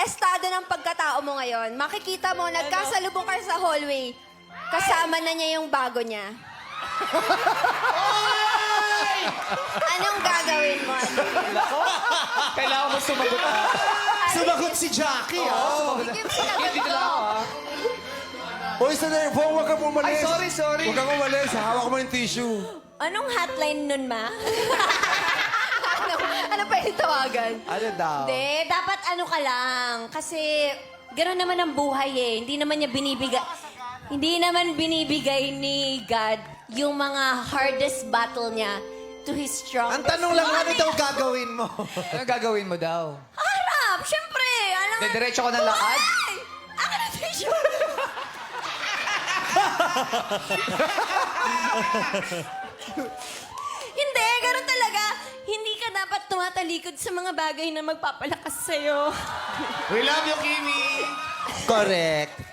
estado ng pagkatao mo ngayon, makikita mo, nagkasalubong kayo sa hallway, kasama na niya yung bago niya. Anong gagawin mo? Kailangan mo sumagot. Sumagot si Jackie, Sige, sinagot ko. Hoy, sandali, Bong, huwag kang umalis. Ay, sorry. Huwag kang umalis. Hawak mo yung tissue. Anong hotline nun, ma? ano pa yung tawagan? Ano daw? Hindi, dapat ano ka lang. Kasi, gano'n naman ang buhay eh. Hindi naman binibigay ni God yung mga hardest battle niya to his strongest. Ang tanong lang, ano daw gagawin mo? Ano gagawin mo daw? Harap! Siyempre! Alam Diretso ko ng lakad? Ay! Akin ang tissue! Hindi, gano'n talaga. Hindi ka dapat tumatalikod sa mga bagay na magpapalakas sa'yo. We love you, Kimi! Correct.